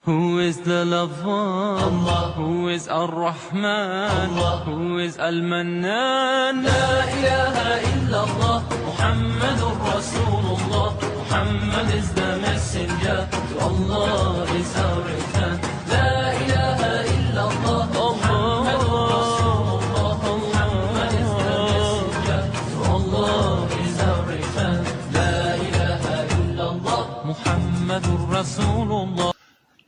Who is the lover? Allah. Who is Ar-Rahman? Allah. Who is Al-Mannan? La ilaha illallah. Muhammadur Rasulullah. Muhammad is the messenger. To Allah is our return. La ilaha illallah. Muhammadur Rasulullah. Muhammad is the messenger. To Allah is our return. La ilaha illallah. Muhammadur Rasulullah.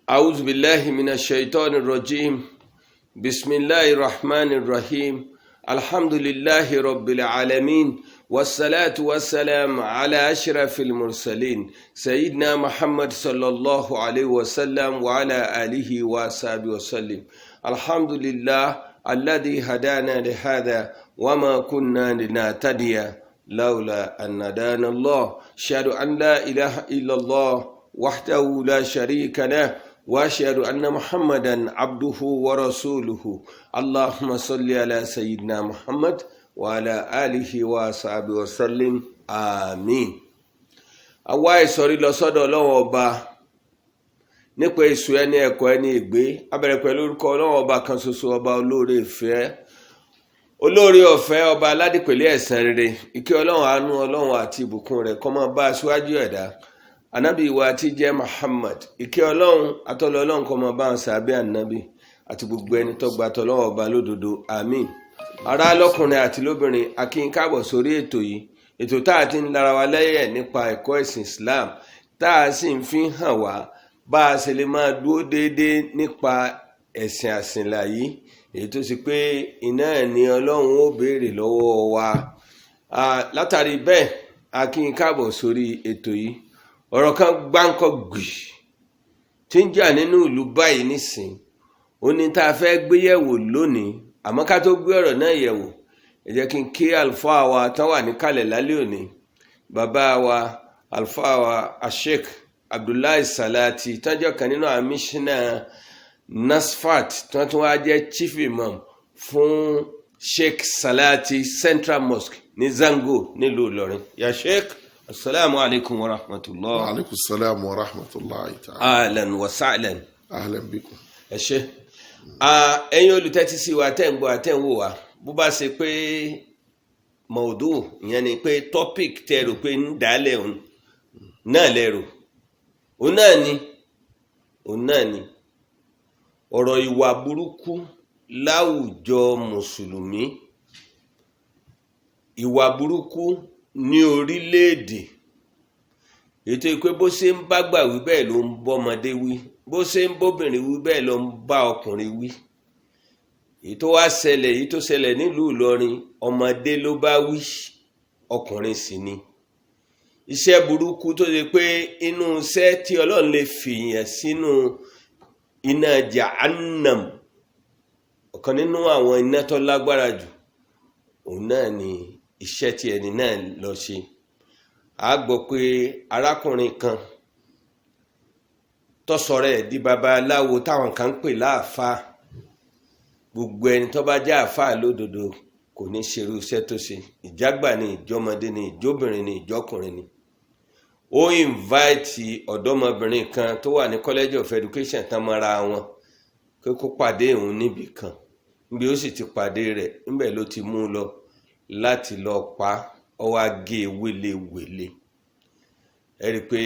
أعوذ بالله من الشيطان الرجيم بسم الله الرحمن الرحيم الحمد لله رب العالمين والصلاة والسلام على أشرف المرسلين سيدنا محمد صلى الله عليه وسلم وعلى آله وصحبه وسلم الحمد لله الذي هدانا لهذا وما كنا لنهتدي لولا أن هدانا الله أشهد أن لا إله إلا الله وحده لا شريك له وأشهد أن محمدا عبده ورسوله اللهم صل على سيدنا محمد وعلى آله وصحبه وسلم آمين. àwa ìsọ̀rí lọ sọ́dọ̀ Ọlọ́run ọba nípa èṣù ẹni ẹ̀kọ́ ẹni ègbé abẹ̀rẹ̀ pẹ̀lú orúkọ Ọlọ́run ọba kan ṣoṣo ọba olóore ìfẹ́ olóore ọ̀fẹ́ ọba aládìpẹ̀lẹ́ ẹ̀san rere ìkẹ́ Ọlọ́run àánú Ọlọ́run àti ìbùkún rẹ̀ kó máa bá aṣíwájú ẹ̀dá anabi wa tí jẹ́ Muhammad ìkẹ́ Ọlọ́run àtọ́lọ́ Ọlọ́run kó máa bá ń sàbẹ́ ànábì àti gbogbo ẹni tó gba tọ́lọ́run ọba lódodo àmín. ará lọ́kùnrin àti lóbìnrin a kí yín káàbọ̀ sórí ètò yìí ètò tá a ti ń lara wa lẹ́yẹ̀ nípa ẹ̀kọ́ ẹ̀sìn Islam tá a sì ń fi hàn wá bá a ṣe lè máa dúró déédéé nípa ẹ̀sìn àsìnlá yìí èyí tó sì pé iná ẹ̀ ní Ọlọ́run ó béèrè lọ́wọ́ wa látàrí bẹ́ẹ̀ a kí yín káàbọ̀ sórí ètò yìí. ọ̀rọ̀ kan gbáǹkọ́ gbì tí ń jà nínú ìlú báyìí nísìn ó ní tá a fẹ́ gbé yẹ̀wò lónìí àmọ́ ká tó gbé ọ̀rọ̀ náà yẹ̀wò ẹ jẹ́ kí n kí àlùfáà wa tán wà níkàlẹ̀ lálẹ́ òní bàbá wa àlùfáà wa Sheikh Abdullahi Salati tọ́jọ́ kan nínú àwọn míṣínà Nasfat tán tún wá jẹ́ chief imam fún Sheikh Salati Central Mosque ní Zango nílùú Ìlọrin ya Sheikh. السلام عليكم ورحمة الله. وعليكم السلام ورحمة الله تعالى. أهلا وسهلا. أهلا بكم. ẹ ṣé ẹ̀yin olùtẹ́tí sí wa tẹ́ ń gbọ́ tẹ́ ń wò wá bó bá ṣe pé mọ̀ọ́dù ìyẹn ni pé topic tẹ́ rò pé ń dálẹ̀ òun náà lẹ́rù òun náà ni ọ̀rọ̀ ìwà burúkú láwùjọ mùsùlùmí ìwà burúkú ní orílẹ̀-èdè ètò ìpé bó ṣe ń bá gbà wí bẹ́ẹ̀ ló ń bọ́mọdé wí bó ṣe ń bóbìnrin wí bẹ́ẹ̀ ló ń bá ọkùnrin wí èyí tó wá ṣẹlẹ̀ èyí tó ṣẹlẹ̀ nílùú Ìlọrin ọmọdé ló bá wí ọkùnrin sì ni iṣẹ́ burúkú tó ṣe pé inú iṣẹ́ tí Ọlọ́run lè fìyàn sínú iná Jahannam ọ̀kan nínú àwọn iná tó lágbára jù òun náà ni iṣẹ́ tí ẹni náà lọ ṣe a gbọ́ pé arákùnrin kan tó sọ̀rọ̀ ẹ̀ di babaláwo táwọn kan ń pè láàfáà gbogbo ẹni tó bá jẹ́ àfáà lódodo kò ní ṣerú iṣẹ́ tó ṣe ìjágbà ni ìjọmọdé ni ìjóbìnrin ni ìjọkùnrin ni ó invite ọ̀dọ́mọbìnrin kan tó wà ní College of Education tán mọ́ra wọn pé kó pàdé òun níbì kan níbi ó sì ti pàdé rẹ̀ níbẹ̀ ló ti mú lọ láti lọ pa ọ wá gé wélewèle ẹ rí i pé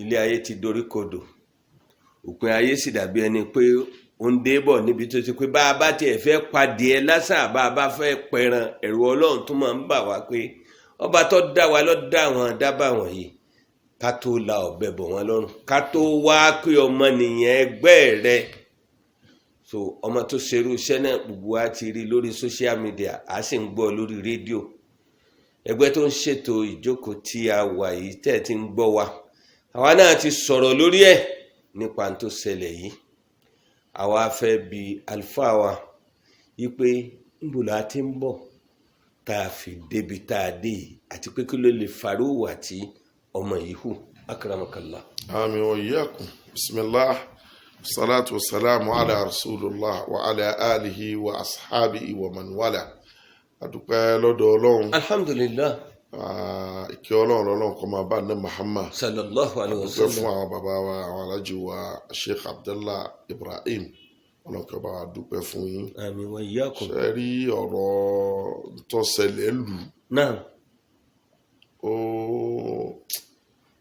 ilé ayé ti dorí kodò òpin ayé sì dàbí ẹni pé ó ń débọ̀ níbi tó ti pé bá a bá tiẹ̀ fẹ́ padì ẹ lásán bá a bá fẹ́ pẹran ẹ̀rù Ọlọ́run tó máa ń bà wá pé ọba tó dá wa ló dá àwọn dábàá wọ̀nyí ká tó la ọ̀bẹ bọ̀ wọ́n lọ́rùn ká tó wá pé ọmọnìyàn ẹgbẹ́ rẹ̀ so ọmọ tó ṣerú iṣẹ́ náà gbogbo wa ti rí lórí social media a sì ń gbọ́ lórí rédíò ẹgbẹ́ tó ń ṣètò ìjókòó tí a wà yìí tẹ́ ti ń gbọ́ wa àwa náà ti sọ̀rọ̀ lórí ẹ̀ nípa tó ṣẹlẹ̀ yìí àwa fẹ́ bi àlùfáà wa yí pé níbo la ti ń bọ̀ tá a fi débi tá a dé àti pé kí ló lè farúwà tí ọmọ yìí hù akramakallah. àmín wa iyyakum. bismillah. salatu wa salamu ala rasulullah wa ala alihi wa ashabihi wa man wala adúpẹ́ lọ́dọ̀ Ọlọ́run alhamdulillah ìkẹ́ ọlọ́run kó máa bá ní Muhammad sallallahu alaihi dúpẹ́ wasallam. fún àwọn bàbá wa àwọn alájì wa Sheikh Abdullah Ibrahim ọlọ́run kó bá wa dúpẹ́ fún yín. Àmín wa iyyakum. ṣe rí ọ̀rọ̀ tó ṣẹlẹ̀ lù Naam. ó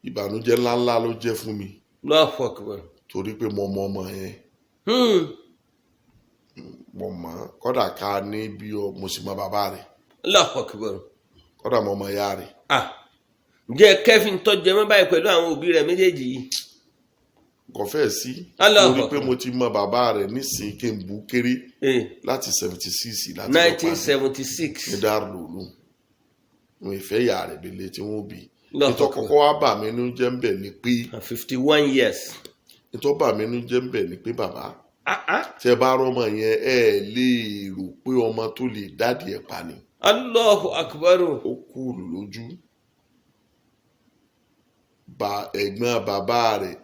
ìbànújẹ́ ńláńlá ló jẹ́ fún mi Allahu akbar. torí pé mo mọ ọmọ yẹn mo mọ kódà ká ní bí mo sì mọ bàbá rẹ̀ Allahu akbar. kódà mo mọ ìyá rẹ̀. Ǹjẹ́ Kevin tó jẹ mọ́ báyìí pẹ̀lú àwọn òbí rẹ̀ méjèèjì yìí? kò fẹ́ sí Allahu torí pé akbar. mo ti mọ bàbá rẹ̀ nísìnyí kí n bú kéré láti 76 láti ní 1976. Darul Uloom mo ìfẹ́ ìyá rẹ̀ bẹ̀lẹ̀ tí wọ́n bí Allahu ìtọ́ akbar. kọ́kọ́ wá bà mí nínú jẹ́ ń bẹ̀ ni pé 51 years. ìtọ́ bà mí nínú jẹ́ ń bẹ̀ ni pé bàbá tẹ bá rọmọ yẹn ẹ lè rò pé ọmọ tó lè dádì ẹ̀ pa ni Allahu akbar. ó kú lójú ẹ̀gbọ́n bàbá rẹ̀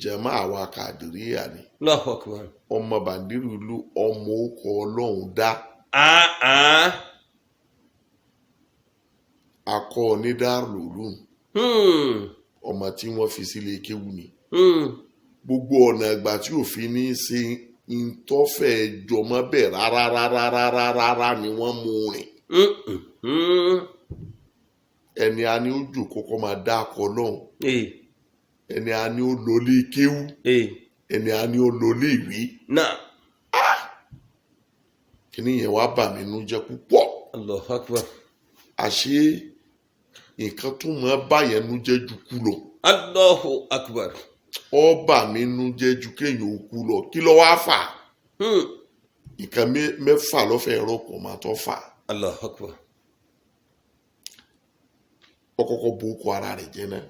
jẹ̀mọ́ àwa Kàdìríyà ni Allahu akbar. ọmọ Bàndírì Ìlú ọmọ okọ̀ ọlọ́run dá akọ ní Darul Uloom ọmọ tí wọ́n fi sílé kéwú ni gbogbo ọ̀nà ìgbà tí òfin ní í ṣe ìtọ́fẹ̀ jọmọ́ bẹ́ẹ̀ rárá ni wọ́n mú rìn ẹni a ní ó jòkó kọ́ máa dá akọ lọ́hùn ẹni a ní ó lọlé kéwú ẹni a ní ó lọlé ìwé Náà. kíní yẹn wá bà mí nú jẹ́ púpọ̀ Allahu akbar. àṣé nǹkan tó máa báyẹn nú jẹ́ ju kú lọ Allahu akbar. ó bà mí nú jẹ́ ju kéèyàn ó kú lọ kí ló wá fà nǹkan mẹ́fà lọ́fẹ̀ẹ́ rọ́pò máa tọ́ fà Allahu akbar. ó kọ́kọ́ bo okò ara rẹ̀ jẹ́ náà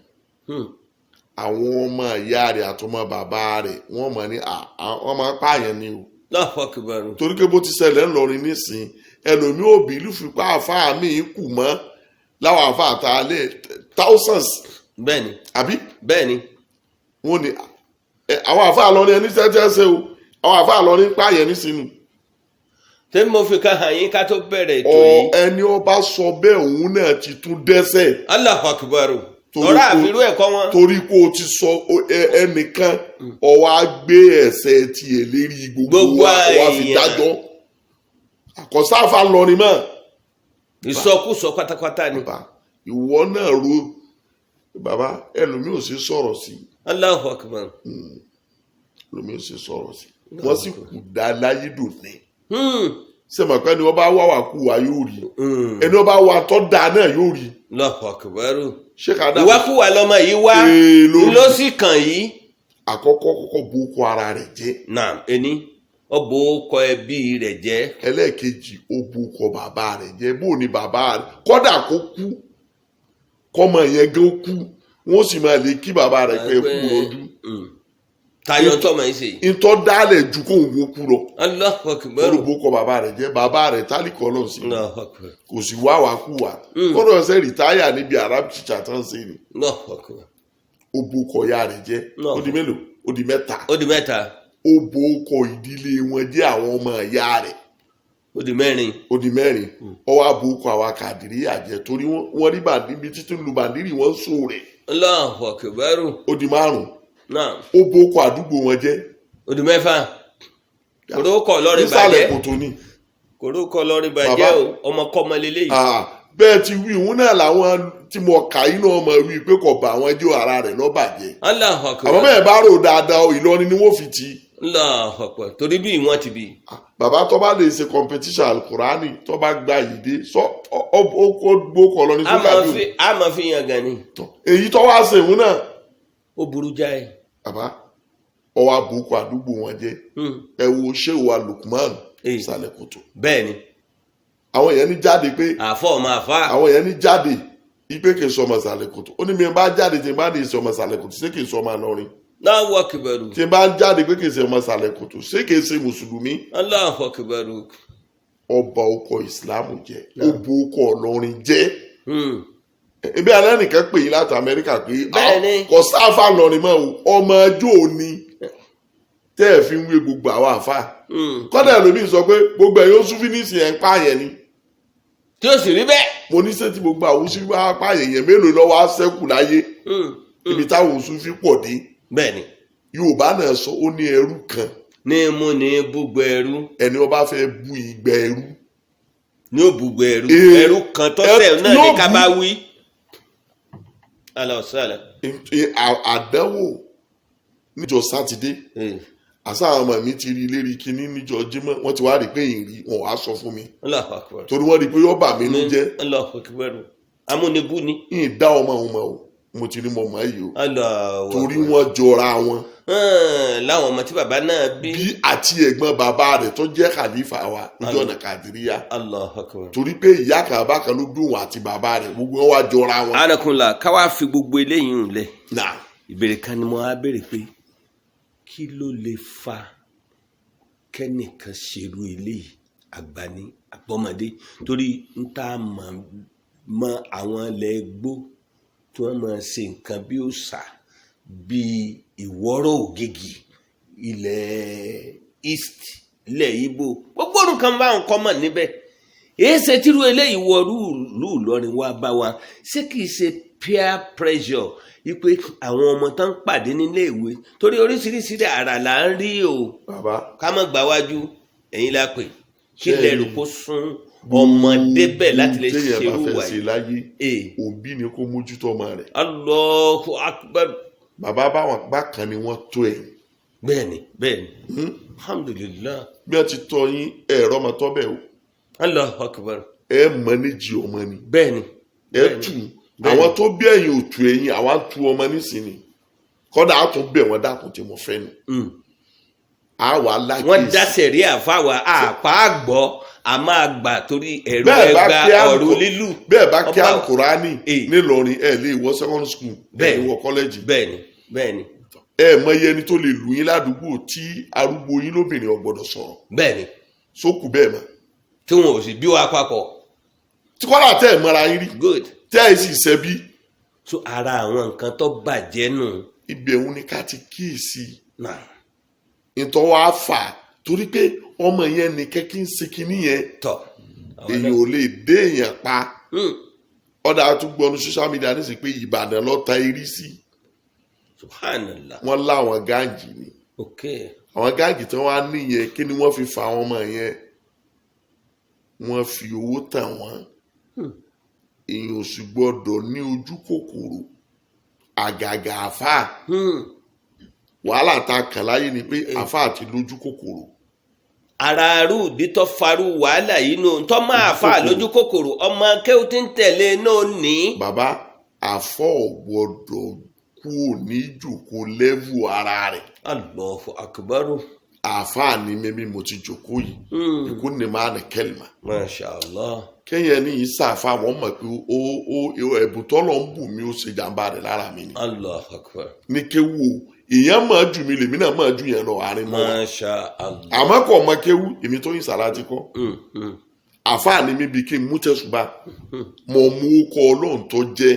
àwọn ọmọ ìyá rẹ̀ àtọmọ bàbá rẹ̀ wọ́n mọ̀ ní wọ́n máa pààyàn ni o Allahu akbar. torí pé bó ti ṣẹlẹ̀ ńlọrin nísìn ẹlòmíì òbí lùfipá àfáà mi kù mọ́ láwọn àfáà tá a lé thousands Bẹ́ẹ̀ni. àbí Bẹ́ẹ̀ni. wọ́n ní àwọn àfáà lọ ní ẹni tẹ́tẹ́ ṣe o àwọn àfáà lọ ní pààyàn nísìnyí Tẹ́mi mo fi kan hàn yín ká tó bẹ̀rẹ̀ ètò yìí. ẹni ọba sọ bẹ́ẹ̀ òun náà ti tún dẹ́ṣẹ̀ Allahu akbar. Tọ́lá àfirú ẹ̀kọ́ wọn. torí pé o ti sọ ẹnìkan ọwọ́ á gbé ẹ̀ṣẹ̀ tiẹ̀ lérí gbogbo wa fi dájọ́ àkọsáfà lọrin mọ́. Ìsọkúsọ pátápátá ni. ìwọ náà ro bàbá ẹlòmíì ò sí sọ̀rọ̀ sí Allahu akbar. ẹlòmíì ò sí sọ̀rọ̀ sí wọ́n sì kù dá láyé dòní. sẹ́mi pé ẹni wọ́n bá wà wà kú wa yóò rí ẹni wọ́n bá wà tọ́ da náà yóò rí. Allahu akbar. Sheikh Adamu Ìwákúwà lọmọ yìí wá ló sì kàn yìí. àkọ́kọ́ kọ́kọ́ bu okò ara rẹ̀ jẹ́. Naam. Ení ó bo ọkọ ẹbí rẹ̀ jẹ́. ẹlẹ́ẹ̀kejì ó bu okò bàbá rẹ̀ jẹ́ bó ni bàbá rẹ̀ kọ́dà kó kú kọ́mọ yẹn gan kú wọ́n sì máa lè kí bàbá rẹ̀ pé kú lọ́dún. Tayọ̀ tọ́mọ yìí ṣe. ìtọ́ dálẹ̀ ju kó ń wo kú lọ. Allahu akbar. ó bu okò bàbá rẹ̀ jẹ́ bàbá rẹ̀ tálíkọ̀ náà sí Allahu akbar. kò sì wá wá kú wa kọ́dọ̀ ṣe rìtáyà níbi Arab teacher tán ṣe ni Allahu akbar. ó bu okò ya rẹ̀ jẹ́ ó di mélòó ó di mẹ́ta Ó di mẹ́ta. ó bu okò ìdílé wọn jẹ́ àwọn ọmọ ìyá rẹ̀ Ó di mẹ́rin. ó di mẹ́rin ó wá bu okò àwa Kàdìríyà jẹ́ torí wọ́n rí bàndírí títí lu bàndírí wọn sọ rẹ̀ Allahu akbar. ó di márùn Naam. ó bu okò àdúgbò wọn jẹ́ Ó di mẹ́fà. Kòrókò lọ́rin nísàlẹ̀ bàjẹ́. kòtò ni Kòrókò lọ́rin bàjẹ́ o. Ọmọkọ́mọ lélẹ́yìí. bẹ́ẹ̀ ti wí òun náà làwọn tí mo kà í náà mọ̀ wí pé kò bá àwọn ẹjọ́ ara rẹ̀ lọ́ bàjẹ́ Allahu akbar. àmọ́ bẹ́ẹ̀ bá rò dáadáa Ìlọrin ni wọ́n fi ti Allahu akbar. Torí bí wọ́n ti bí. bàbá tó bá lè ṣe competition alukurani tó bá gba yìí dé sọ ó gbókọ̀ lọ ní sókàdùn A máa fi yan gan ni. èyí tó wá ṣe òun náà Ó burú jáì. bàbá ọwọ́ àbùkù àdúgbò wọn jẹ́ ẹ wo ṣéwà Lukman ìsàlẹ̀ kòtò Bẹ́ẹ̀ni. àwọn yẹn ní jáde pé Àfọ̀ ọmọ àfá. àwọn yẹn ní jáde ipe kì í sọ ọmọ ìsàlẹ̀ kòtò ó ní mi bá jáde tí n bá ní ìsọ ọmọ ìsàlẹ̀ kòtò ṣé kì í sọ ọmọ Ìlọrin Allahu akbar. tí n bá jáde pé kì í ṣe ọmọ ìsàlẹ̀ kòtò ṣé kì í ṣe mùsùlùmí Allahu akbar. ọba ọkọ̀ ìsìlámù jẹ́ ó bu ọkọ̀ Ìlọrin jẹ́ ebi alẹ́ nìkan pè yín láti Amẹ́ríkà pé kò sáfà lọrin mọ́ ọmọ ẹjọ́ òní tẹ́ ẹ̀ fi ń wé gbogbo àwọn àfà kọ́dà ẹlòmíì sọ pé gbogbo ẹ̀yọ́ súnfínìsì ẹ̀ ń pààyàn ni tí ó sì rí bẹ́ẹ̀. mo ní sẹ́tí gbogbo àwọn oṣù bá pa èèyàn mélòó lọ́wọ́ á ṣẹ́kù láyé ibi táwọn oṣù fi pọ̀ dé. bẹ́ẹ̀ni. Yorùbá náà sọ ó ní ẹrú kan. ní mo ní búgbọ ẹrú. ẹni ó bá fẹ́ bu ìgbẹ́ ẹrú. ní ó búgbọ ẹrú. ẹrú kan tọ́tẹ̀ náà ní ká bá wí. alọ́sàlẹ̀. àdánwò níjọ́ sátidé àṣà àwọn ọmọ mi ti rí lérí kinní níjọ́ Jímọ̀ wọ́n ti wá rí pé ìrì wọn wá sọ fún mi torí wọ́n rí pé yóò bà mí nú jẹ́. amúnibú ni. ìdá ọmọ òun mọ̀ o mo ti rí mọ̀ mọ́ yìí o torí wọ́n jọra wọn. láwọn ọmọ tí bàbá náà bí. bí àti ẹ̀gbọ́n bàbá rẹ̀ tó jẹ́ khalifa wa níjọ́ ọ̀nà Kàdíríyà torí pé ìyá kan bàbá kan ló bí òun àti bàbá rẹ̀ gbogbo wọn wá jọra wọn. anakunla káwá fi gbogbo eléyìí hùn lẹ. ìbéèrè kan ni mo á béèrè pé kí ló lè fa kẹ́nìkan ṣerú eléyìí àgbà ní àgbọ́mọdé torí ń tá mọ àwọn ilẹ̀ gbó tí wọ́n máa ṣe nǹkan bí òòṣà bíi ìwọ́rọ̀ ògègì ilẹ̀ east ilẹ̀ Ìgbò gbogbo nǹkan bá ń kọ́ mọ̀ níbẹ̀ èyí ṣe tírú eléyìí wọ rúùlù Ìlọrin wá bá wa ṣé kìí ṣe peer pressure wípé àwọn ọmọ tán ń pàdé nílé ìwé torí oríṣiríṣi àrà là ń rí o ká má gbà wájú ẹ̀yin la pè kí lẹ́rù kó sún ọmọdé bẹ́ẹ̀ láti lè ṣerú wà yìí. òbí ni kó mójútó ọmọ rẹ̀. Allahu Akbar. bàbá báwọn bákan ni wọ́n tó ẹ̀. bẹ́ẹ̀ni alhamdulillah. bí wọ́n ti tọ́ yín ẹ̀rọ ọmọ tọ́ bẹ́ẹ̀ o. Allahu Akbar. ẹ mọ́nẹ́jì ọmọ ni. bẹ́ẹ̀ni. ẹ tù àwọn tó bí ẹ̀yin ò tu ẹ̀yin àwa ń tu ọmọ nísìnyí kọ́dà á tún bẹ̀ wọ́n dákun tí mo fẹ́ nu. àwa alákìísí. wọ́n dá sẹ̀rí àfáwà àpá àgbọ̀ a máa gbà torí ẹ̀rọ ẹgbà ọ̀rọ̀ lílù. bẹ́ẹ̀ bá kí Al-Kùránì nílọrin ẹ lè wọ secondary school ẹ lè wọ kọ́lẹ́jì. bẹ́ẹ̀ni. ẹ mọ iye ẹni tó lè lù yín ládùúgbò tí arúgbó yín lóbìnrin ò gbọ́dọ̀ sọ̀rọ̀. bẹ́ẹ̀ni. sókù bẹ́ẹ̀ mọ́. tí wọn ò sì bí wa papọ̀. tí kọ́lá tẹ́ ẹ̀ mọ́ra yín rí. good. tẹ́ ẹ̀ sì ṣẹ́bí. so ara àwọn nǹkan tó bàjẹ́ nù. ibẹ̀ òun ni ká ti kíyèsí. ìtọ́wọ́ á fà torí pé ọmọ yẹn ní kẹ́kí ń ṣe kínní yẹn èyàn ò lè dé èèyàn pa ọ̀dà àtúgbọ́nu social media ní sí pé Ìbàdàn ló ta irí sí. Subhanallah. wọ́n láwọn gáàngì ni àwọn gáàngì tí wọ́n á níyẹn kí ni wọ́n fi fa àwọn ọmọ yẹn wọ́n fi owó tàn wọ́n èèyàn ò sì gbọ́dọ̀ ní ojú kòkòrò àgàgà àfáà wàhálà tá a kàn láyé ni pé àfáà ti lójú kòkòrò. àràárù dítọ́ farú wàhálà yìí nù tọ́ máa fà lójú kòkòrò ọmọ kéwù tí ń tẹ̀lé náà ní. bàbá àfọ̀ gbọ́dọ̀ kú ní ìjòkó lẹ́vù ara rẹ̀. Allahu Akbar. àfáà ni mímí mo ti jòkó yìí ikú ni máa nà kẹ́lìmà. Masha Allah. kẹ́yìn ní ìsàfà wọ́n mọ̀ pé ẹ̀bùn tọ́lọ̀ ń bù mí ó ṣe jàǹbá rẹ̀ lára mi ni. Allahu Akbar. ní kéwù ìyẹn máa jù mí lèmi náà máa jù yẹn lọ àárín mọ́. Masha Allah. àmọ́ kọ́ ọmọ kéwù èmi tó yin sàláàtì kọ́. àfáà ni mi bí kí n mú tẹ̀sùbà mọ̀ mú kọ́ ọlọ́run tó jẹ́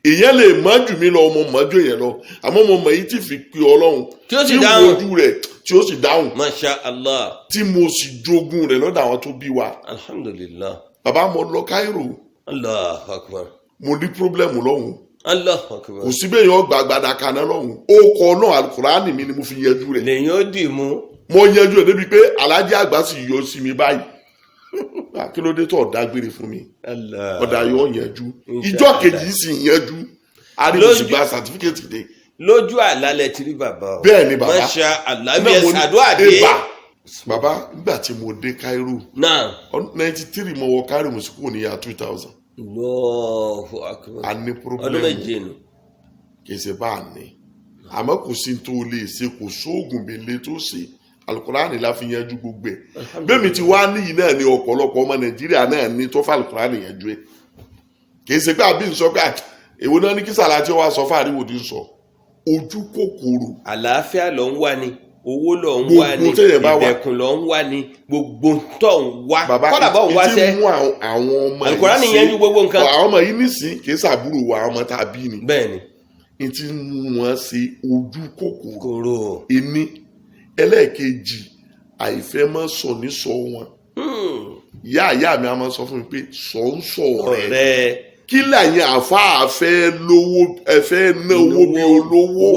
ìyẹn lè má jù mí lọ ọmọ mọ́ jù yẹn lọ àmọ́ mo mọ̀ yìí ti fi pe ọlọ́run tí ó sì dáhùn ojú rẹ̀ tí ó sì dáhùn. Masha Allah. tí mo sì jogún rẹ̀ lọ́dọ̀ àwọn tó bí wa. Alhamdulillah. bàbá mo lọ Cairo. Allahu Akbar. mo ní pírọ́blẹ́mù lọ́hùn. Allahu Akbar. kò síbẹ̀ yẹn ọgbà àgbàdà kaná lọ́hùn. ó kọ náà Al-Kùránì mi ni mo fi yanjú rẹ̀. lèyìn ó dì mú. mo yanjú rẹ̀ débi pé alájí àgbà sì yọ sí mi báyìí. kí ló dé tó ọ̀dágbére fún mi. ọ̀dà yóò yanjú. ìjọ kejì sì yanjú. ariwo sì gba sàtífíkẹ́tì dé. lójú àlálẹ̀ tí rí bàbá o. bẹ́ẹ̀ ni bàbá. Masha Allah bí ẹ ṣàdúrà dé. bàbá nígbà tí mo dé Cairo. náà. 93 mo wọ Cairo mo sì kúrò ní yà 2000. Allahu Akbar. a ní problem. ọdún méje nù. kì í ṣe bá a ní. àmọ́ kò sí tó lè ṣe kò sóògùn bèlè tó ṣe Al-Kùránì la fi yanjú gbogbo ẹ̀. bẹ́ẹ̀mi ti wá níyì náà ní ọ̀pọ̀lọpọ̀ ọmọ Nàìjíríà náà ní tó fà Al-Kùránì yanjú ẹ̀. kì í ṣe pé àbí nsọ pé èwo náà ní kí Sàláàtì wá sọ fún àríwò tí ń sọ ojú kòkòrò. àlàáfíà ló ń wá ni owó ló ń wá ni ìdẹ̀kùn ló ń wá ni gbogbo tó ń wá kọ́dà bọ́ ń wá sẹ́. ìtì mú àwọn ọmọ yìí Al-Kùránì yanjú gbogbo nǹkan. àwọn ọmọ yìí nísìn kì í ṣàbúrò wa àwọn ọmọ tá a bí ni. bẹ́ẹ̀ni. ìtì mú wọn ṣe ojú kòkòrò. ìní ẹlẹ́ẹ̀kejì àìfẹ́ máa sọ ní sọ wọn. ìyá mi a máa sọ fún mi pé sọ̀nsọ̀ rẹ̀ kí lẹ́yìn àáfàá fẹ́ lówó ẹ fẹ́ ná owó bí olówó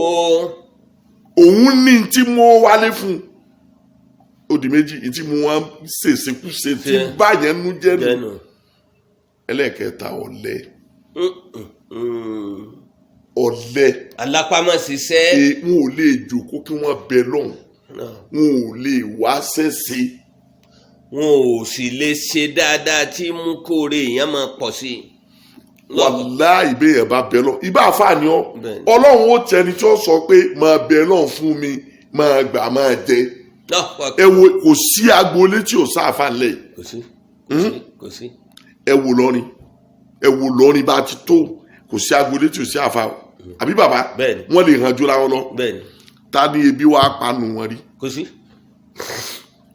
òun ní tí mo wálé fún odi méjì tí mo wá ṣèṣekúṣe tí báyẹn nú jẹ́nu ẹlẹ́ẹ̀kẹta ọ̀lẹ alápámọ́síṣẹ́ wọn ò lè jókòó kí wọ́n bẹ lọ́hùn wọn ò lè wá sẹ́sẹ́ wọn ò sì lè ṣe dáadáa tí mú kóore èèyàn máa pọ̀ sí i. wàláhì ìbéèyàn bá bẹ lọ ibà àfààní ọ ọlọ́run ó tẹni tí ó sọ pé máa bẹ lọ́hùn fún mi máa gbà máa jẹ ẹ wo kò sí agboolé tí ò sáfà ńlẹ̀ kò sí ẹ wo lọrin bá ti tó kò sí agboolé tí ò sí àfà àbí bàbá wọn lè hàn jura wọn lọ ta ni ebi wàá panu wọn rí kò sí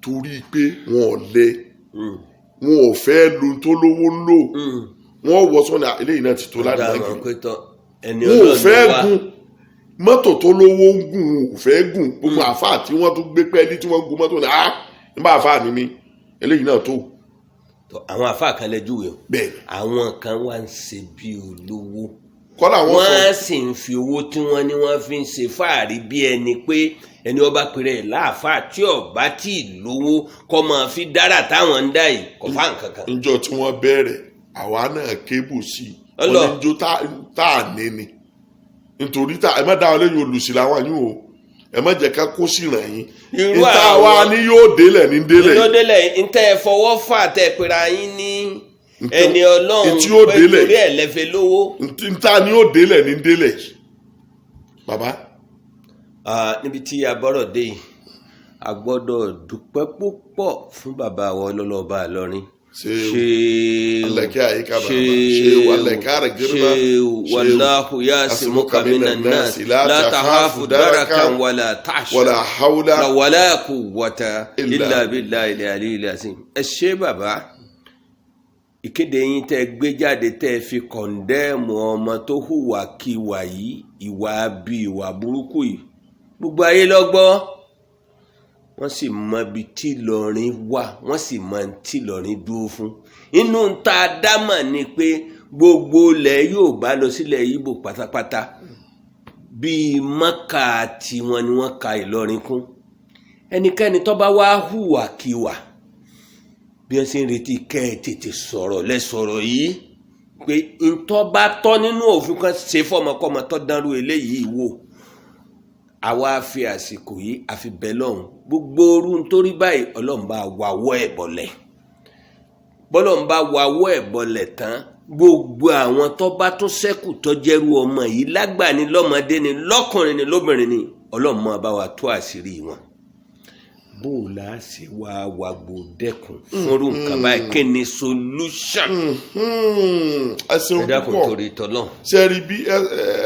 torí pé wọn ò lẹ wọn ò fẹ́ lo tó lówó ń lò wọn wọ sọ́nà eléyìí náà ti tó ládàá gidi wọn ò fẹ́ gun mọ́tò tó lówó ń gùn wọn ò fẹ́ gùn gbogbo àfáà tí wọ́n tún gbé pẹ́ẹ́lí tí wọ́n gun mọ́tò náà nígbà àfáà ni mí eléyìí náà tó. àwọn àfáà kan lẹ́jọ́ yẹn àwọn kan wá ń ṣe bí olówó kọ́lá wọn sọ wọ́n sì ń fi owó tí wọ́n ní wọ́n fi ń ṣe fáàrí bí ẹni pé ẹni ọba pèrè láàfáà tí ọba tí lówó kọ́ máa fi dára táwọn ń dá yìí kọ́ fáà nǹkan kan. níjọ́ tí wọ́n bẹ̀rẹ̀ àwa náà kébù sí i oníjó tá a ní ni nítorí ẹ má dá wọn lẹ́yìn olùsí làwọn yìí o ẹ má jẹ́ ká kó sí ràn yín níta wa ni yóò délẹ̀ ní délẹ̀ yóò délẹ̀ níta ẹ fọwọ́ fà tẹ pera yín ní ẹni ọlọ́run pé torí ẹ̀ lẹ́fẹ̀ lówó níta ni yóò délẹ̀ ní délẹ̀ bàbá. níbi tí a bọ́rọ̀ dé yìí a gbọ́dọ̀ dúpẹ́ púpọ̀ fún bàbá àwọn ọlọ́lọ́ba Ìlọrin wallahu yasimuka minan nas la tahafu darakan wala tahsha wala hawla wala quwwata illa billahi al-aliyyil azim. ẹ ṣé bàbá ìkéde yín tẹ́ gbé jáde tẹ́ fi kọ̀ndẹ́ẹ̀mù ọmọ tó hùwà kíwà yìí ìwà bí ìwà burúkú yìí gbogbo ayé ló gbọ́ wọ́n sì mọ ibi tí Ìlọrin wà wọ́n sì mọ tí Ìlọrin dúró fún inú ta dámà ni pé gbogbo ilẹ̀ Yorùbá lọ sílẹ̀ Ìgbò pátápátá bíi Mọ́kà tiwọn ni wọ́n ka Ìlọrin kún ẹnikẹ́ni tó bá wá hùwà kíwà bí wọ́n ṣe ń retí kẹ́ ẹ tètè sọ̀rọ̀ lẹ́sọ̀rọ̀ yìí pé ntọ́ bá tọ́ nínú òfin kan ṣe fọmọkọ́mọ tó dánrú eléyìí wò àwa fi àsìkò yìí àfi bẹ̀ lọ́hùn gbogbo orú nítorí báyìí Ọlọ́run bá wàwọ́ ẹ̀ bọ̀lẹ̀ bọ́lọ́run bá wàwọ́ ẹ̀ bọ̀lẹ̀ tán gbogbo àwọn tó bá tún ṣẹ́kù tó jẹ́rú ọmọ yìí lágbà ni lọ́mọdé ni lọ́kùnrin ni lóbìnrin ni Ọlọ́run máa bá wa tú àṣírí wọn bó o la ṣe wá wàgbò dẹ́kun fúnrú nǹkan báyìí kí ni solution. ẹ dákun torí tọ́lọ́. ṣe rí bí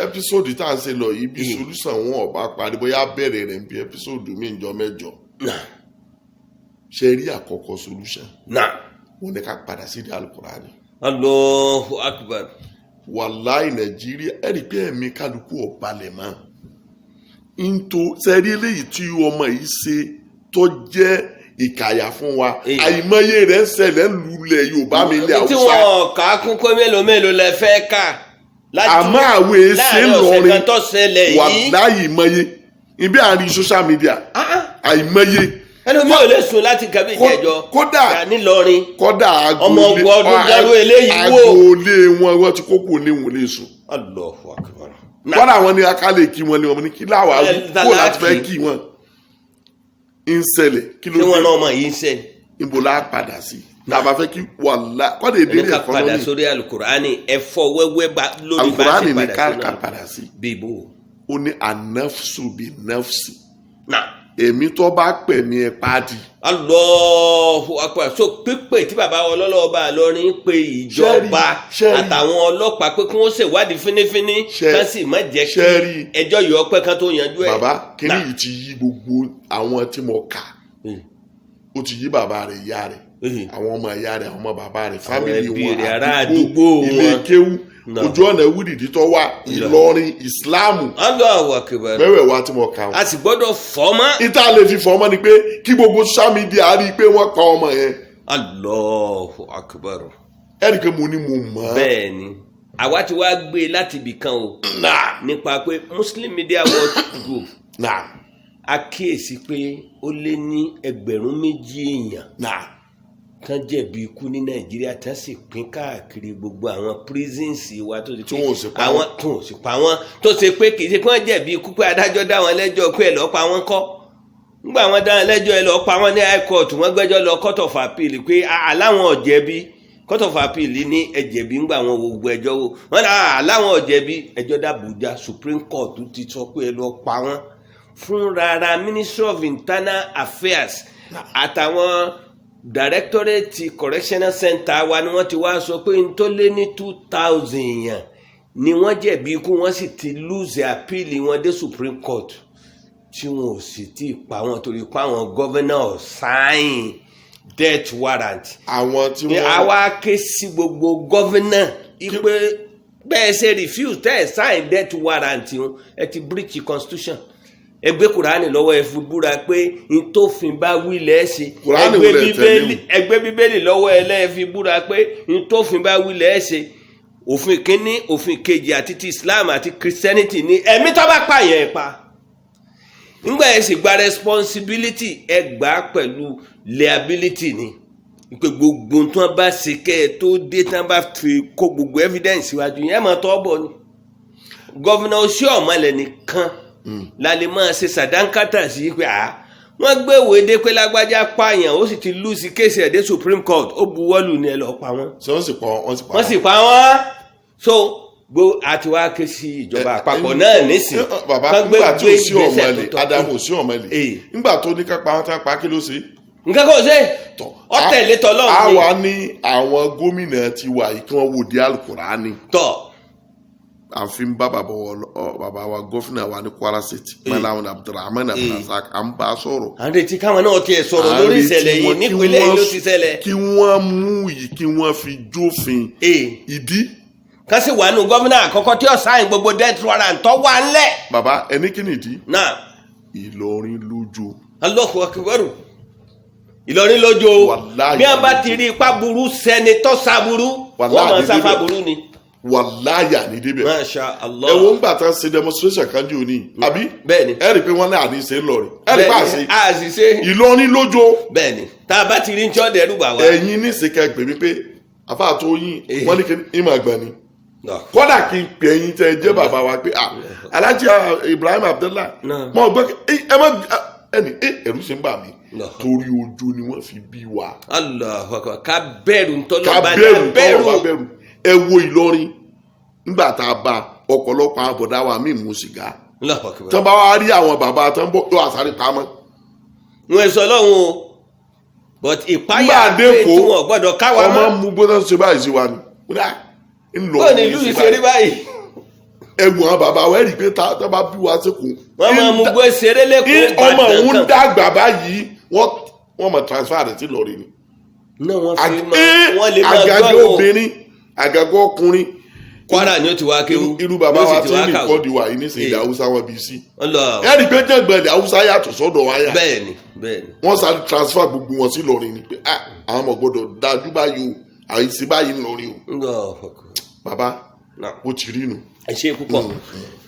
ẹpísòdù tá à ń ṣe lọ yìí bí solution wọn ọba parí bóyá bẹ̀rẹ̀ rẹ̀ bí ẹpísòdù mi ìjọ mẹ́jọ. ṣe rí àkọ́kọ́ solution. wọn ní ká padà sí di Al-Qur'ani. Allahu Akbar. wàláì Nàìjíríà ẹ̀rí pé ẹ̀mí kálukú ọ̀balẹ̀ mọ́. ṣe rí eléyìí tí ọmọ yìí ṣe tó jẹ́ ìkàyà fún wa àìmọye rẹ̀ ń ṣẹlẹ̀ lulẹ̀ Yorùbá mi ilẹ̀ Haúsá. tí wọn kà á kún kó mélòó lẹ fẹ́ kà. àmọ́ àwọn èsè lọrin wà láyìí mọye ibi àárín social media àìmọye. ẹlòmíì ò lè sùn láti kàbí ìjẹjọ nílọrin kódà ọmọ ọgbọdún dáró eléyìí wò. agboolé wọn ti kókò ní wọn lè sùn. Allahu Akbar. kódà wọn ni akálẹ̀ kí wọn ni wọn ní kí láwa kó láti fẹ́ kí wọn ń ṣẹlẹ̀ kí ló dé wọn náà mọ yìí ń ṣẹlẹ̀. ibo la padà sí tàbá fẹ́ kí wàlá kọ́dà èdè rẹ̀ kọ́ lónìí. padà sórí Al-Qur'ani ẹ̀fọ́ wẹ́wẹ́ bá lórí bá Al-Qur'ani ti ní ká padà sí. bíbó. ó ní anafsu bi nafsi. èmi tó bá pè ní ẹ pàdé. Allahu Akbar. so pípé tí bàbá ọlọ́lọ́ba Ìlọrin pé ìjọba àtàwọn ọlọ́pàá pé kí wọ́n ṣèwádìí fínífíní ká sì má jẹ́ kí ẹjọ́ yọ ọpẹ́ kan tó yanjú ẹ̀. bàbá kíní yìí ti yí gbogbo àwọn tí mo kà ó ti yí bàbá rẹ̀ ìyá rẹ̀ àwọn ọmọ ìyá rẹ̀ àwọn ọmọ bàbá rẹ̀ fámìlì wọn àdúgbò ilé kéwú ojú ọ̀nà wíìdì tó wà Ìlọrin ìsìláàmù mẹ́wẹ̀ẹ́ wa tí mo kà wọ́n. a sì gbọ́dọ̀ fọ́mọ́. ìta lè fi fọ́mọ́ ni pé kí gbogbo social media rí i pé wọ́n pa ọmọ yẹn. Allahu Akbar. ẹ̀rí pé mo ní mo mọ̀. bẹ́ẹ̀ ni àwa ti wá gbé láti ibì kan o nípa pé Muslim Media Watch Group a kíyèsí pé ó lé ní 2,000 èèyàn tán jẹ̀bi ikú ní Nàìjíríà tán sì pín káàkiri gbogbo àwọn prisons wa tó ti pé àwọn tó sì pa wọ́n tó ṣe pé kì í ṣe pé wọ́n jẹ̀bi ikú pé adájọ́ dá wọn lẹ́jọ́ pé ẹ̀ lọ́ọ́ pa wọ́n kọ́ nígbà wọn dá wọn lẹ́jọ́ ẹ̀ lọ́ọ́ pa wọ́n ní high court wọ́n gbẹ́jọ́ lọ court of appeal pé aláwọn ọ̀jẹ̀bi court of appeal ní ẹ̀jẹ̀bi ńgbà wọn gbogbo ẹjọ́ wò wọ́n dá aláwọn ọ̀jẹ̀bi ẹjọ́ d'Abuja Supreme Court ti sọ pé ẹ̀ lọ́ọ́ pa wọ́n fún rárá Ministry of Internal Affairs àtàwọn Directorate Correctional Center wa ni wọ́n ti wá sọ pé n tó lé ní 2,000 èèyàn ni wọ́n jẹ̀bi ikú wọ́n sì ti lose appeal wọn dé Supreme Court tí wọn ò sì tí ì pa wọn torí pa àwọn governor sign death warrant. àwọn tí wọ́n àwa ké sí gbogbo governor ipe bẹ́ẹ̀ ṣe refuse tẹ́ ẹ̀ sign death warrant wọn ẹ ti breach constitution. Ẹgbẹ́ Kùránì lọ́wọ́ ẹ fi búra pé n tó fin bá wí lẹ́ẹ̀ṣẹ̀ ẹgbẹ́ Bíbélì lọ́wọ́ ẹ lẹ́ẹ̀ fi búra pé n tó fin bá wí lẹ́ẹ̀ṣẹ̀ òfin kínní òfin kejì àti ti Islam àti Christianity ní ẹ̀mí tó bá pààyàn ẹ̀ pa nígbà ẹ sì gba responsibility ẹ gbà á pẹ̀lú liability ni pé gbogbo tí wọ́n bá ṣe kẹ́ ẹ tó dé tí wọ́n bá fi kó gbogbo evidence síwájú yẹn mọ̀ tọ́ bọ̀ ni gọ́vùnà Oshiomhole nìkan la lè máa ṣe sàdánkátà sí pé wọ́n gbé ìwé dé pé lágbájá pààyàn ó sì ti lùsí kéèsì ẹ̀dẹ́ Supreme Court ó buwọ́lù ní ẹ lọ́ọ́ pa wọ́n. wọ́n sì pa wọ́n so àti wá ké sí ìjọba àpapọ̀ náà nísìn. bàbá nígbà tí Oshiomhole Adamu Oshiomhole nígbà tó ní ká pa wọ́n tá pa kí ló ṣe. nǹkan kò ṣe ọ tẹ̀lé tọ́lọ́run. àwa ní àwọn gómìnà ti wà yìí kí wọ́n wò di Al-Qur'ani. àfin bàbá wa gọ́fìnà wa ní Kwara State Malam Abdulrahman Abdulrasaq à ń bá a sọ̀rọ̀. à ń retí káwọn náà tiẹ̀ sọ̀rọ̀ lórí ìṣẹ̀lẹ̀ yìí nípínlẹ̀ yìí ló ti ṣẹlẹ̀. kí wọ́n mú yìí kí wọ́n fi jófin ìdí. ká sì wà nù gómìnà àkọ́kọ́ tí ó sáyìn gbogbo death warrant tó wà ńlẹ̀. bàbá ẹni kí ni ìdí. náà Ìlọrin lójó. Allahu Akbar. Ìlọrin lójó bí wọ́n bá ti rí ipá burú sẹ́ni tó sáburú wọ́n máa sáfà burú ni. wàláyà ní débẹ̀. Masha Allah. ẹ̀wọ̀n gbà tán ṣe demonstration kan jù ní. àbí bẹ́ẹ̀ni. ẹ rí i pé wọ́n náà ní ṣe ń lọrin. ẹ rí i bá a ṣe. a sì ṣe. Ìlọrin lójó. bẹ́ẹ̀ni tá a bá ti rí ní tí wọ́n dẹ̀rù bà wá. ẹ̀yin ní ìsìnká pè mí pé àfa tó yín wọ́n ní kí n máa gbà ní. kódà kí n pè ẹ̀yin tẹ́ ẹ jẹ́ bàbá wa pé Alhaji Ibrahim Abdullahi mọ̀ gbọ́ ẹ má ẹni ẹ̀rù ṣe ń bà mí. torí ojú ni wọ́n fi bí wa. Allahu Akbar. ká bẹ̀rù ntọ́lọ́ bá bẹ̀rù ẹ wo Ìlọrin nígbà tá a bá ọ̀pọ̀lọpọ̀ àbọ̀dá wa mí mú sìgá tán bá wá rí àwọn bàbá tán bọ́ tó àsáré pamọ́. wọn sọ lọ́hùn o but ìpáyà pé tí wọn gbọ́dọ̀ káwa mọ́. ọmọ mú gbọ́dọ̀ ṣe báyìí sí wa ni. ó ní ìlú ìṣeré báyìí. ẹ̀wọ̀n àwọn bàbá wa ẹ̀rí pé tá bá bí wa sí kù. wọ́n máa mú gbé ṣeré lẹ́kọ̀ọ́ ọmọ òun dàgbà báyìí wọ́n mọ̀ transfer rẹ̀ sí Ìlọrin ni. náà wọ́n lè máa àgàgà obìnrin àgàgà ọkùnrin. Kwara ni ó ti wá kéwú. irú bàbá wa tí ní kọ́ọ̀dù wa yìí nísìnyí ìdá Haúsá wọn bí sí. ẹ̀rí pé jẹ́gbẹ̀lẹ̀ Haúsá yàtọ̀ sọ́dọ̀ wa yà. bẹ́ẹ̀ni. wọ́n sáré transfer gbogbo wọn sí Ìlọrin ni pé àwọn ọmọ gbọ́dọ̀ dájú báyìí o àìsí báyìí ńlọrin o. bàbá o ti rí nu. ẹ ṣé púpọ̀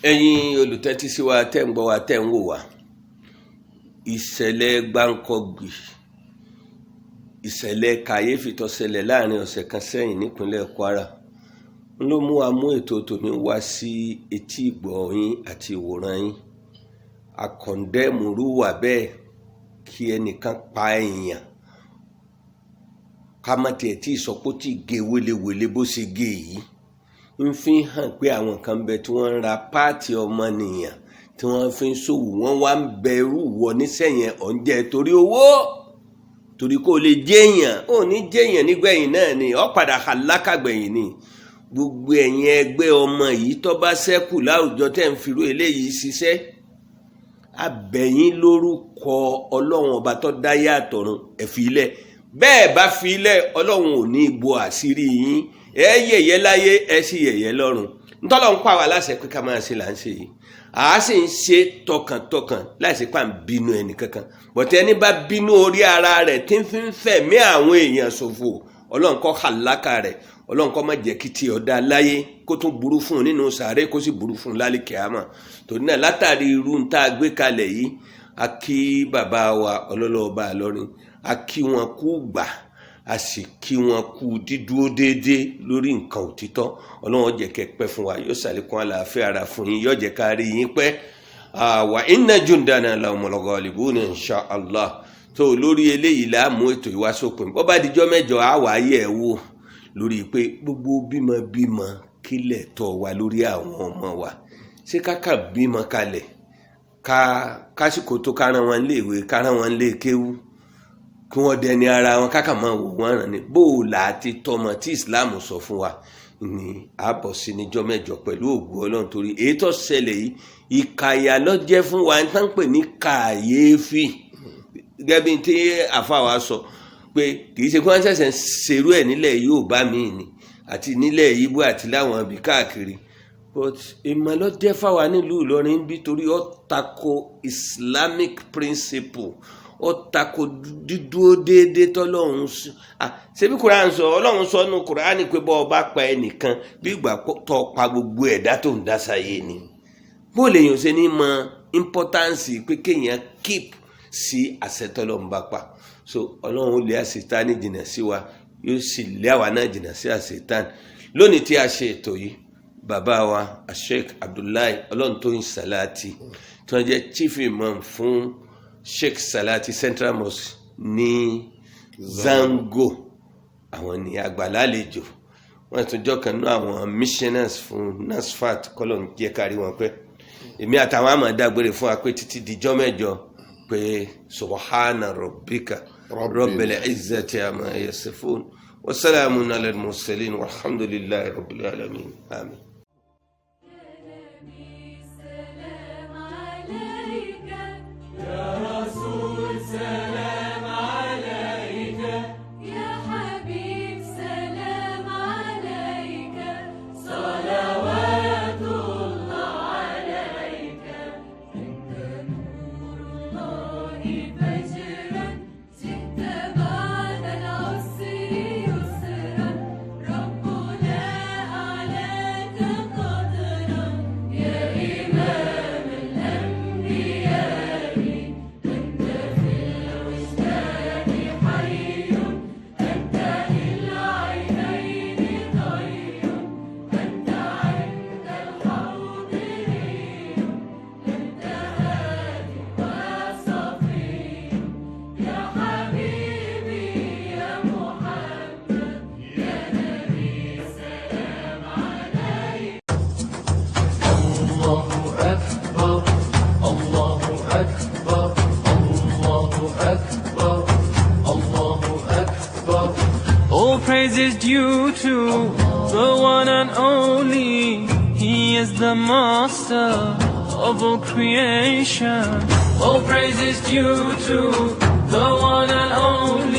ẹ̀yin olùtẹ́tí sí wa tẹ́ ń gbọ́ wa tẹ́ ń wò wá ìṣẹ̀lẹ̀ gbáǹkọ́gbì ìṣẹ̀lẹ̀ kàyéfì tó ṣẹlẹ̀ láàrin ọ̀sẹ̀ kan sẹ́yìn nípínlẹ̀ Kwara ló mú wa mú ètò tòní wá sí etí ìgbọ́ yín àti ìwòran yín àkọ̀ndẹ́mù rúwà bẹ́ẹ̀ kí ẹnìkan pa èèyàn ká má tiẹ̀ tí ìsọpọ̀ tí gé wélewèle bó ṣe gé yìí ń fi hàn pé àwọn kan bẹ tí wọ́n ń ra páàtì ọmọnìyàn tí wọ́n fi ń ṣòwò wọ́n wá ń bẹ̀rù wọ nísẹ̀yìn ọ̀njẹ́ torí owó torí kó lè jẹ́yàn ò ní jẹ́yàn nígbẹ̀yìn náà ni ó padà hàlákàgbẹ̀yìn ni gbogbo ẹ̀yin ẹgbẹ́ ọmọ yìí tó bá ṣẹ́kù láwùjọ tẹ́ ń firú eléyìí ṣiṣẹ́ abẹ̀yìn lórúkọ Ọlọ́run ọba tó dáyé àtọ̀run ẹ fi ilẹ̀ bẹ́ẹ̀ bá fi ilẹ̀ Ọlọ́run ò ní bo àṣírí yín ẹ yẹ̀yẹ́ láyé ẹ sì yẹ̀yẹ́ lọ́run ntọ́lọ́run pa wá láṣẹ pé ká máa ṣe là ń ṣe yìí a sì ń ṣe tọkàntọkàn láìsí pa ń bínú ẹnì kankan bọ̀tẹ́ ẹni bá bínú orí ara rẹ̀ tí ń fi ń fẹ̀mí àwọn èèyàn ṣòfò ọlọ́run kó hàlákà rẹ̀ ọlọ́run kó má jẹ́ kí tí ọ̀dà láyé kó tún burú fún un nínú sàárè kó sì burú fún un lálẹ́ kíámà torí náà látàrí irú ń tá a gbé kalẹ̀ yìí a kí bàbá wa ọlọ́lọ́ọ̀bá Ìlọrin a kí wọn kú gbà a sì kí wọn kú dídúró déédéé lórí nǹkan òtítọ́ ọlọ́run jẹ́ kẹ́ pẹ́ fún wa yóò ṣàlékún àlàáfíà ara fún yín yóò jẹ́ ká rí yín pẹ́ wa inna jundana lahumul ghalibun insha Allah tó lórí eléyìí la mú ètò ìwásópin bó bá dijọ́ mẹ́jọ á wà yẹ̀ wò lórí pé gbogbo bímọ kílẹ̀ tọ́ wa lórí àwọn ọmọ wa ṣé káka bímọ kalẹ̀ kásìkò tó kárán wọn léèwé kárán wọn lé kéwú kí wọ́n dẹni ara wọn káka máa wò wọ́n ràn ní bóòlà àti tọmọ tí Islam sọ fún wa ní àbọ̀ sí níjọ́ mẹ́jọ pẹ̀lú ògùn Ọlọ́run torí èyí tó ṣẹlẹ̀ yìí ìkàyà ló jẹ́ fún wa tán pè ní kàyéfì gẹ́gẹ́ bí tí àfàwà sọ pé kì í ṣe kí wọ́n ṣẹ̀ṣẹ̀ ń ṣerú ẹ̀ nílẹ̀ Yorùbá míì ni àti nílẹ̀ Ìgbò àti láwọn ibi káàkiri but ìmọ̀ ló jẹ́ fáwa nílùú Ìlọrin bí torí ó tako Islamic principle ó tako dídúró déédéé tọ́lọ́run ṣebí Quran sọ Ọlọ́run sọ nínú Quran pé bọ́ ọ bá pa ẹnìkan bí ìgbà tó pa gbogbo ẹ̀dá tó ń dá sáyé ni bó lèèyàn ṣe ní mọ importance pé kéèyàn keep sí àṣẹ tọ́lọ́run bá pa so Ọlọ́run ó lé àṣetánì jìnnà sí wa yóò sì lé àwa náà jìnnà sí àṣetánì lónìí tí a ṣe ètò yìí bàbá wa Sheikh Abdullahi Ọlọ́runtóyìn Salati tí wọ́n jẹ́ chief imam fún Sheikh Salati Central Mosque ní Zango àwọn ní àgbàlálejò wọ́n tún jọ́ kan náà àwọn missioners fún NASFAT kọ́lọ̀n jẹ́ kárí wọn pẹ́ èmi àtàwọn àmọ́ dágbére fún wa pé títí dijọ́ mẹ́jọ pé subhana rabbika rabbil izzati amma yasifun wa salamun alal mursalin walhamdulillahi rabbil alamin amin. Praise is due to the one and only. He is the master of all creation. All praise is due to the one and only.